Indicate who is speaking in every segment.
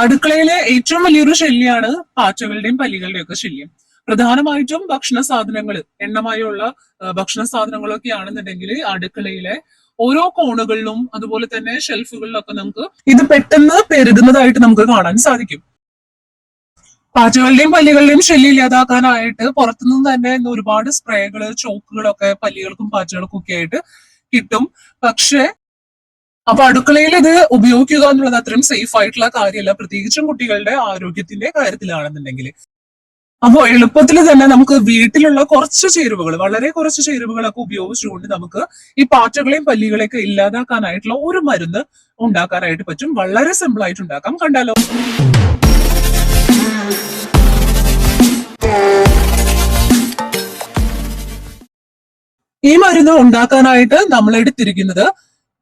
Speaker 1: അടുക്കളയിലെ ഏറ്റവും വലിയൊരു ശല്യമാണ് പാറ്റകളുടെയും പല്ലികളുടെയും ഒക്കെ ശല്യം. പ്രധാനമായിട്ടും ഭക്ഷണ സാധനങ്ങൾ, എണ്ണമയമുള്ള ഭക്ഷണ സാധനങ്ങളൊക്കെ ആണെന്നുണ്ടെങ്കിൽ അടുക്കളയിലെ ഓരോ കോണുകളിലും അതുപോലെ തന്നെ ഷെൽഫുകളിലൊക്കെ നമുക്ക് ഇത് പെട്ടെന്ന് പെരുകുന്നതായിട്ട് നമുക്ക് കാണാൻ സാധിക്കും. പാറ്റകളുടെയും പല്ലികളുടെയും ശല്യം ഇല്ലാതാക്കാനായിട്ട് പുറത്തുനിന്ന് തന്നെ ഇന്ന് ഒരുപാട് സ്പ്രേകള്, ചോക്കുകളൊക്കെ പല്ലികൾക്കും പാറ്റകൾക്കും ഒക്കെ ആയിട്ട് കിട്ടും. പക്ഷെ അപ്പൊ അടുക്കളയിൽ ഇത് ഉപയോഗിക്കുക എന്നുള്ളത് അത്രയും സേഫ് ആയിട്ടുള്ള കാര്യമല്ല, പ്രത്യേകിച്ചും കുട്ടികളുടെ ആരോഗ്യത്തിന്റെ കാര്യത്തിലാണെന്നുണ്ടെങ്കിൽ. അപ്പോൾ എളുപ്പത്തിൽ തന്നെ നമുക്ക് വീട്ടിലുള്ള കുറച്ച് ചേരുവകൾ, വളരെ കുറച്ച് ചേരുവകളൊക്കെ ഉപയോഗിച്ചുകൊണ്ട് നമുക്ക് ഈ പാറ്റകളെയും പല്ലികളെയൊക്കെ ഇല്ലാതാക്കാനായിട്ടുള്ള ഒരു മരുന്ന് ഉണ്ടാക്കാനായിട്ട് പറ്റും. വളരെ സിമ്പിൾ ആയിട്ട് ഉണ്ടാക്കാം. കണ്ടാലോ? ഈ മരുന്ന് ഉണ്ടാക്കാനായിട്ട് നമ്മൾ എടുത്തിരിക്കുന്നത്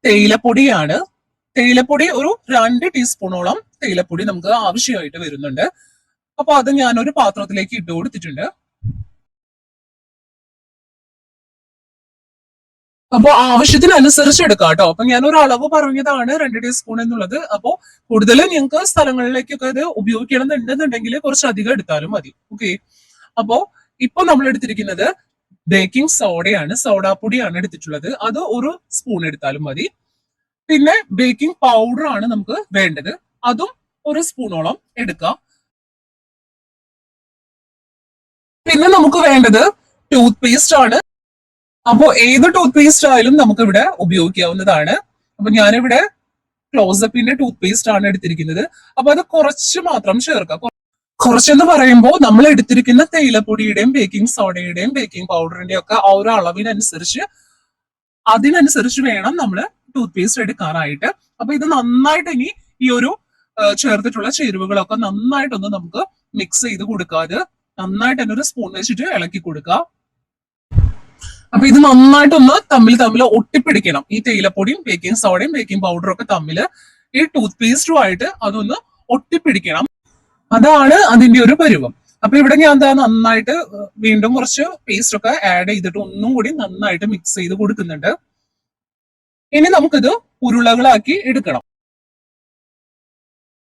Speaker 1: തേയിലപ്പൊടിയാണ്. തേയിലപ്പൊടി ഒരു 2 ടീസ്പൂണോളം തേയിലപ്പൊടി നമുക്ക് ആവശ്യമായിട്ട് വരുന്നുണ്ട്. അപ്പൊ അത് ഞാനൊരു പാത്രത്തിലേക്ക് ഇട്ട് കൊടുത്തിട്ടുണ്ട്. അപ്പൊ ആവശ്യത്തിനനുസരിച്ച് എടുക്കാം കേട്ടോ. അപ്പൊ ഞാൻ ഒരു അളവ് പറഞ്ഞതാണ് 2 ടീസ്പൂൺ എന്നുള്ളത്. അപ്പോ കൂടുതൽ നിങ്ങൾക്ക് സ്ഥലങ്ങളിലേക്കൊക്കെ ഇത് ഉപയോഗിക്കണം എന്നുണ്ടെന്നുണ്ടെങ്കിൽ കുറച്ച് അധികം എടുത്താലും മതി. ഓക്കെ. അപ്പോ ഇപ്പൊ നമ്മൾ എടുത്തിരിക്കുന്നത് ബേക്കിംഗ് സോഡയാണ്, സോഡാപ്പൊടിയാണ് എടുത്തിട്ടുള്ളത്. അത് ഒരു സ്പൂൺ എടുത്താലും മതി. പിന്നെ ബേക്കിംഗ് പൗഡർ ആണ് നമുക്ക് വേണ്ടത്, അതും ഒരു സ്പൂണോളം എടുക്കാം. പിന്നെ നമുക്ക് വേണ്ടത് ടൂത്ത് പേസ്റ്റ് ആണ്. അപ്പോ ഏത് ടൂത്ത് പേസ്റ്റ് ആയാലും നമുക്ക് ഇവിടെ ഉപയോഗിക്കാവുന്നതാണ്. അപ്പൊ ഞാനിവിടെ ക്ലോസപ്പിന്റെ ടൂത്ത് പേസ്റ്റ് ആണ് എടുത്തിരിക്കുന്നത്. അപ്പൊ അത് കുറച്ച് മാത്രം ചേർക്കാം. കുറച്ചെന്ന് പറയുമ്പോൾ നമ്മൾ എടുത്തിരിക്കുന്ന തേയിലപ്പൊടിയുടെയും ബേക്കിംഗ് സോഡയുടെയും ബേക്കിംഗ് പൗഡറിന്റെയും ഒക്കെ ആ ഒരു അളവിനനുസരിച്ച് അതിനനുസരിച്ച് വേണം നമ്മൾ ടൂത്ത് പേസ്റ്റ് എടുക്കാനായിട്ട്. അപ്പൊ ഇത് നന്നായിട്ട് ഇനി ഈ ഒരു ചേർത്തിട്ടുള്ള ചേരുവകളൊക്കെ നന്നായിട്ടൊന്ന് നമുക്ക് മിക്സ് ചെയ്ത് കൊടുക്കാതെ നന്നായിട്ട് തന്നെ ഒരു സ്പൂൺ വെച്ചിട്ട് ഇളക്കി കൊടുക്കുക. അപ്പൊ ഇത് നന്നായിട്ടൊന്ന് തമ്മിൽ തമ്മിൽ ഒട്ടിപ്പിടിക്കണം. ഈ തേയിലപ്പൊടിയും ബേക്കിംഗ് സോഡയും ബേക്കിംഗ് പൗഡറും ഒക്കെ തമ്മിൽ ഈ ടൂത്ത് പേസ്റ്റുമായിട്ട് അതൊന്ന് ഒട്ടിപ്പിടിക്കണം. അതാണ് അതിന്റെ ഒരു പരുവം. അപ്പൊ ഇവിടെ ഞാൻ എന്താ നന്നായിട്ട് വീണ്ടും കുറച്ച് പേസ്റ്റ് ഒക്കെ ആഡ് ചെയ്തിട്ട് ഒന്നും കൂടി നന്നായിട്ട് മിക്സ് ചെയ്ത് കൊടുക്കുന്നുണ്ട്. ഇനി നമുക്കിത് ഉരുളകളാക്കി എടുക്കണം.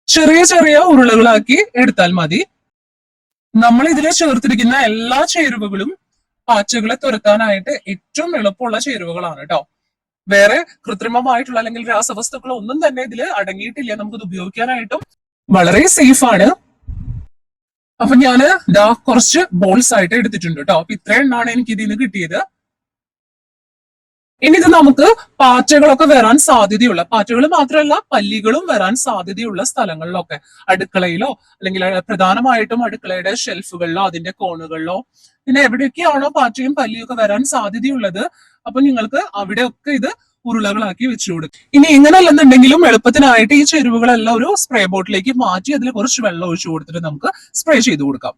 Speaker 1: ചെറിയ ചെറിയ ഉരുളകളാക്കി എടുത്താൽ മതി. നമ്മൾ ഇതിൽ ചേർത്തിരിക്കുന്ന എല്ലാ ചേരുവകളും പാറ്റകളെ തുരത്താനായിട്ട് ഏറ്റവും എളുപ്പമുള്ള ചേരുവകളാണ് കേട്ടോ. വേറെ കൃത്രിമമായിട്ടുള്ള അല്ലെങ്കിൽ രാസവസ്തുക്കളോ ഒന്നും തന്നെ ഇതിൽ അടങ്ങിയിട്ടില്ല. നമുക്കിത് ഉപയോഗിക്കാനായിട്ടും വളരെ സേഫ് ആണ്. അപ്പൊ ഞാന് കുറച്ച് ബോൾസ് ആയിട്ട് എടുത്തിട്ടുണ്ട് കേട്ടോ. അപ്പൊ ഇത്രയും എണ്ണമാണ് എനിക്ക് ഇതിൽ നിന്ന് കിട്ടിയത്. ഇനി ഇത് നമുക്ക് പാറ്റകളൊക്കെ വരാൻ സാധ്യതയുള്ള, പാറ്റകൾ മാത്രമല്ല പല്ലികളും വരാൻ സാധ്യതയുള്ള സ്ഥലങ്ങളിലൊക്കെ, അടുക്കളയിലോ അല്ലെങ്കിൽ പ്രധാനമായിട്ടും അടുക്കളയുടെ ഷെൽഫുകളിലോ അതിന്റെ കോണുകളിലോ പിന്നെ എവിടെയൊക്കെയാണോ പാറ്റയും പല്ലിയും ഒക്കെ വരാൻ സാധ്യതയുള്ളത്, അപ്പൊ നിങ്ങൾക്ക് അവിടെയൊക്കെ ഇത് ഉരുളകളാക്കി വെച്ചു കൊടുക്കും. ഇനി ഇങ്ങനെയല്ലെന്നുണ്ടെങ്കിലും എളുപ്പത്തിനായിട്ട് ഈ ചേരുവകളെല്ലാം ഒരു സ്പ്രേ ബോട്ടിലേക്ക് മാറ്റി അതിൽ കുറച്ച് വെള്ളം ഒഴിച്ചു കൊടുത്തിട്ട് നമുക്ക് സ്പ്രേ ചെയ്ത് കൊടുക്കാം.